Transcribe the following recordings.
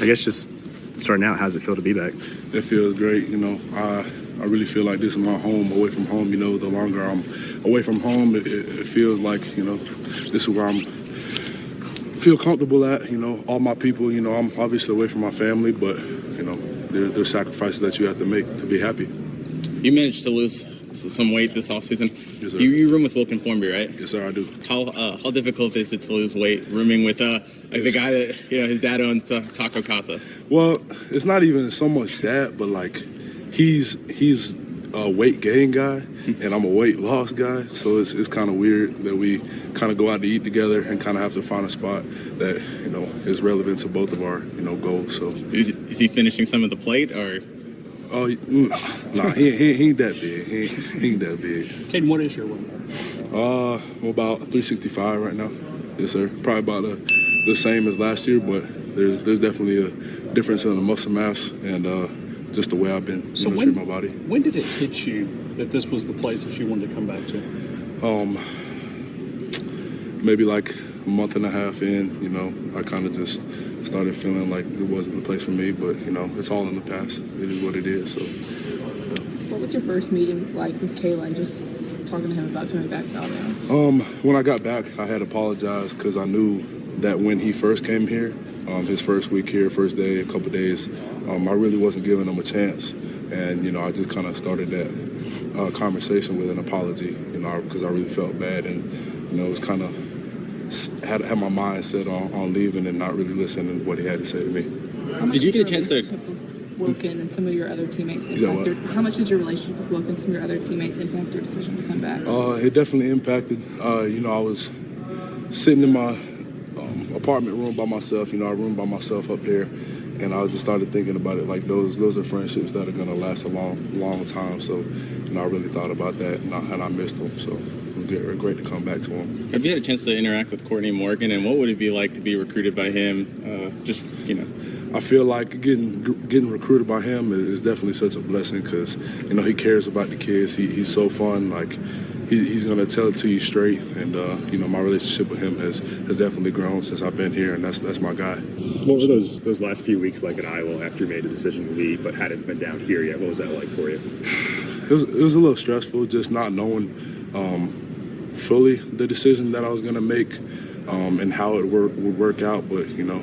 guess just starting out, how does it feel to be back? It feels great. You know, I really feel like this is my home, away from home. You know, the longer I'm away from home, it feels like, you know, this is where I'm feel comfortable at. You know, all my people, you know, I'm obviously away from my family, but, you know, there's sacrifices that you have to make to be happy. You managed to lose some weight this offseason. Yes, sir. You room with Wilkin Formby, right? Yes, sir, I do. How difficult is it to lose weight rooming with like the guy that, you know, his dad owns Taco Casa? Well, it's not even so much that, but like he's a weight gain guy and I'm a weight loss guy, so it's kind of weird that we kind of go out to eat together and kind of have to find a spot that, you know, is relevant to both of our, you know, goals. So is he finishing some of the plate or? Oh, nah, he ain't that big. He ain't that big. Kayden, what is your weight? I'm about 365 right now. Yes, sir. Probably about the same as last year, but there's definitely a difference in the muscle mass and just the way I've been treating my body. When did it hit you that this was the place that you wanted to come back to? Maybe like a month and a half in, you know, I kind of just started feeling like it wasn't the place for me, but, you know, it's all in the past. It is what it is, so. What was your first meeting like with Kalen, just talking to him about coming back to Alabama? When I got back, I had apologized because I knew that when he first came here, his first week here, first day, a couple days, I really wasn't giving him a chance. And, you know, I just kind of started that conversation with an apology, you know, because I really felt bad and, you know, it was kind of had my mind set on leaving and not really listening to what he had to say to me. Did you get a chance to? Wilkin and some of your other teammates how much did your relationship with Wilkin and some of your other teammates impact your decision to come back? It definitely impacted. You know, I was sitting in my apartment room by myself. You know, I roomed by myself up there, and I just started thinking about it. Like those are friendships that are gonna last a long time. So, you know, I really thought about that, and I missed them. So it was great to come back to him. Have you had a chance to interact with Courtney Morgan, and what would it be like to be recruited by him? Just, you know. I feel like getting recruited by him is definitely such a blessing because, you know, he cares about the kids. He's so fun. Like he's gonna tell it to you straight. And you know, my relationship with him has definitely grown since I've been here, and that's my guy. What were those last few weeks like in Iowa after you made the decision to leave, but hadn't been down here yet? What was that like for you? It was a little stressful, just not knowing fully the decision that I was gonna make and how it would work out. But you know,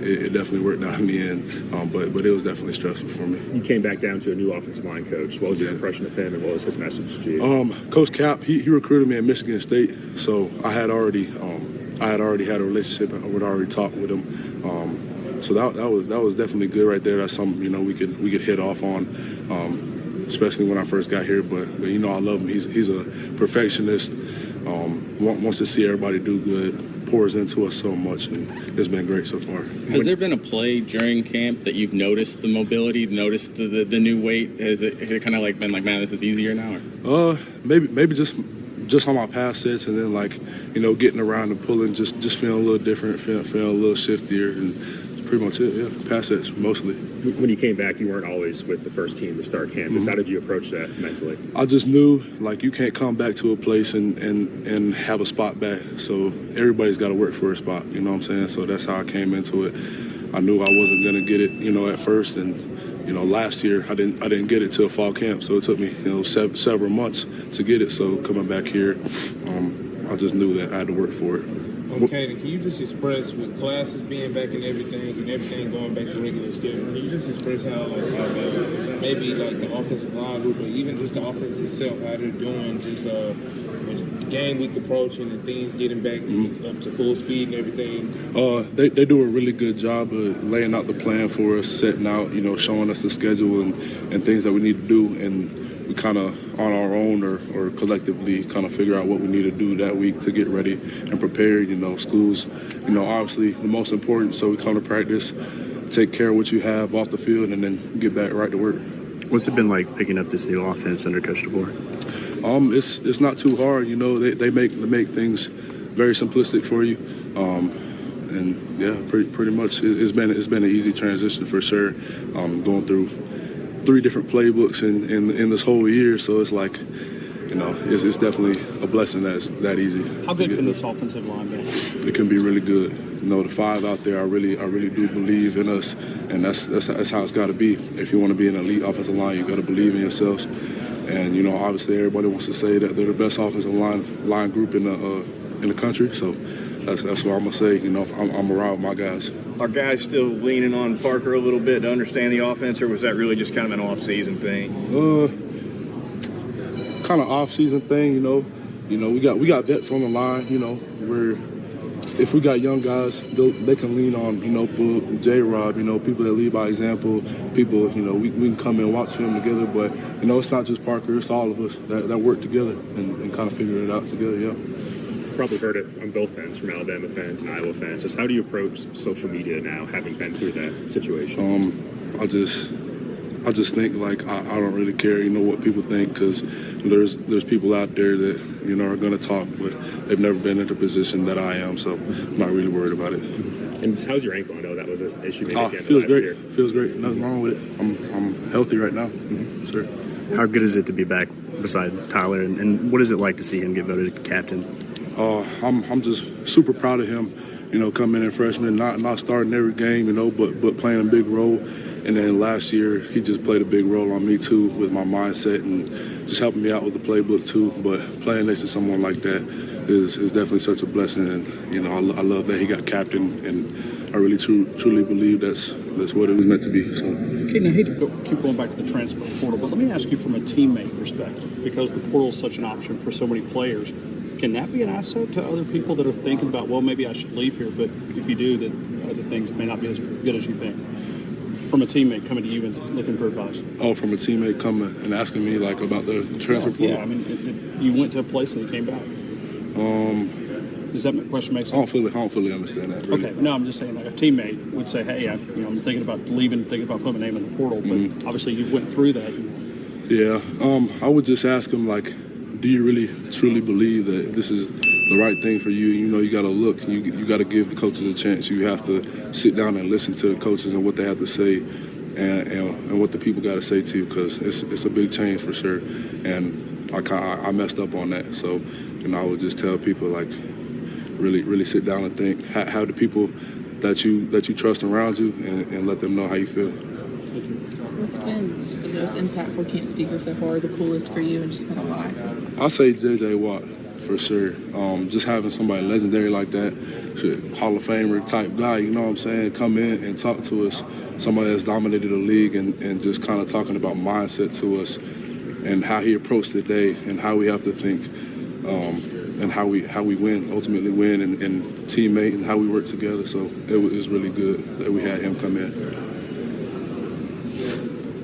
it definitely worked out in the end, but it was definitely stressful for me. You came back down to a new offensive line coach. What was your impression of him, and what was his message to you? Coach Cap, he recruited me at Michigan State, so I had already had a relationship. I would already talk with him, so that was definitely good right there. That's something, you know, we could hit off on, especially when I first got here. But you know, I love him. He's a perfectionist. Wants to see everybody do good. Pours into us so much, and it's been great so far. Has there been a play during camp that you've noticed the mobility, noticed the new weight? Has it kind of like been like, man, this is easier now? Or? Maybe just on my pass sets, and then like, you know, getting around and pulling, just feeling a little different, feeling a little shiftier, and that's pretty much it. Yeah, pass sets mostly. When you came back, you weren't always with the first team to start camp. How did you approach that mentally? I just knew, like, you can't come back to a place and have a spot back. So everybody's got to work for a spot, you know what I'm saying? So that's how I came into it. I knew I wasn't going to get it, you know, at first. And, you know, last year I didn't get it till fall camp. So it took me, you know, several months to get it. So coming back here, I just knew that I had to work for it. Okay, can you just express, with classes being back and everything going back to regular schedule, can you just express how, like maybe like the offensive line group, or even just the offense itself, how they're doing, just with game week approaching and things getting back up to full speed and everything? They do a really good job of laying out the plan for us, setting out, you know, showing us the schedule and things that we need to do, and we kind of on our own or collectively kind of figure out what we need to do that week to get ready and prepared. You know, school's, you know, obviously the most important, so we come to practice, take care of what you have off the field, and then get back right to work. What's it been like picking up this new offense under Coach DeBoer? It's not too hard. You know, they make things very simplistic for you. And yeah, pretty much it's been an easy transition for sure. Going through 3 different playbooks in this whole year, so it's like you know, it's definitely a blessing that it's that easy. How good can this offensive line be? It can be really good. You know, the 5 out there, I really do believe in us, and that's how it's got to be. If you want to be an elite offensive line, you got to believe in yourselves. And you know, obviously, everybody wants to say that they're the best offensive line group in the country. So that's what I'm gonna say. You know, I'm gonna ride with my guys. Are guys still leaning on Parker a little bit to understand the offense, or was that really just kind of an off-season thing? Kind of off-season thing. You know, we got vets on the line. You know, if we got young guys, they can lean on, you know, Book, J-Rob, you know, people that lead by example, people, you know, we can come and watch film together, but, you know, it's not just Parker, it's all of us that work together and kind of figure it out together, yeah. Probably heard it on both ends, from Alabama fans and Iowa fans. Just how do you approach social media now, having been through that situation? I just think, like, I don't really care, you know, what people think, because there's people out there that, you know, are going to talk, but they've never been in the position that I am, so I'm not really worried about it. And how's your ankle? I know that was an issue maybe at the end feels of last great. year. Feels great. Nothing wrong with it. I'm healthy right now. Sir. How good is it to be back beside Tyler, and what is it like to see him get voted captain? I'm just super proud of him, you know, coming in freshman, not starting every game, you know, but playing a big role. And then last year, he just played a big role on me too, with my mindset and just helping me out with the playbook too. But playing next to someone like that is definitely such a blessing. And, you know, I love that he got captain, and I really truly believe that's what it was meant to be. So. Kayden, I hate to keep going back to the transfer portal, but let me ask you from a teammate perspective, because the portal is such an option for so many players. Can that be an asset to other people that are thinking about, well, maybe I should leave here, but if you do, then other things may not be as good as you think? From a teammate coming to you and looking for advice. Oh, from a teammate coming and asking me, like, about the transfer portal? Yeah, I mean, you went to a place and you came back. Does that question make sense? I don't fully understand that. Really. Okay, no, I'm just saying, like, a teammate would say, hey, I'm thinking about leaving, thinking about putting my name in the portal, but obviously you went through that. Yeah, I would just ask him, like, do you really truly believe that this is the right thing for you? You know, you got to look. You got to give the coaches a chance. You have to sit down and listen to the coaches and what they have to say, and what the people got to say to you, because it's a big change for sure. And I messed up on that. So, you know, I would just tell people, like, really sit down and think. How the people that you trust around you, and let them know how you feel. What's been the most impactful camp speaker so far, the coolest for you, and just kind of why? I'll say J.J. Watt for sure. Just having somebody legendary like that, Hall of Famer type guy, you know what I'm saying, come in and talk to us, somebody that's dominated the league, and just kind of talking about mindset to us and how he approached the day and how we have to think, and how we ultimately win, and teammate, and how we work together. So it was really good that we had him come in.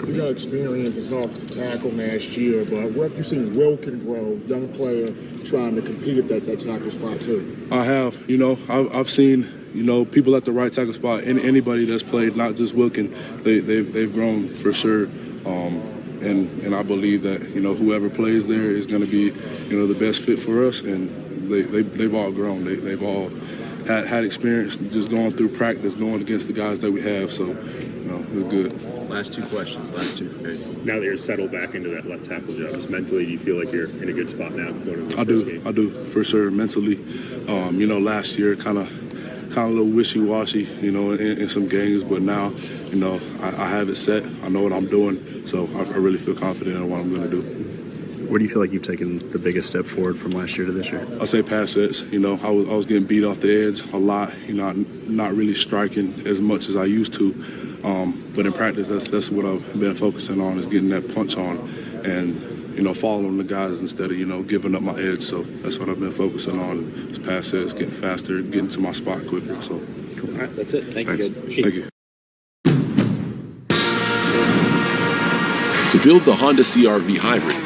You got experience as an offensive tackle last year, but what have you seen Wilkin grow, young player trying to compete at that tackle spot too? I have. You know, I've seen, you know, people at the right tackle spot, and anybody that's played, not just Wilkin, they've grown for sure. And I believe that, you know, whoever plays there is going to be, you know, the best fit for us, and they've all grown. They've all had experience just going through practice, going against the guys that we have. So, you know, it was good. Last two questions, last two for Kayden. Now that you're settled back into that left tackle job, just mentally, do you feel like you're in a good spot now going into this first game? I do, for sure, mentally. You know, last year kind of a little wishy-washy, you know, in some games, but now, you know, I have it set. I know what I'm doing, so I really feel confident in what I'm going to do. Where do you feel like you've taken the biggest step forward from last year to this year? I'll say pass sets. You know, I was getting beat off the edge a lot, you know, not really striking as much as I used to. But in practice, that's what I've been focusing on, is getting that punch on and, you know, following the guys instead of, you know, giving up my edge. So that's what I've been focusing on, is pass sets, getting faster, getting to my spot quicker. So, Cool. All right, that's it. Thank you. Thank you. To build the Honda CR-V Hybrid,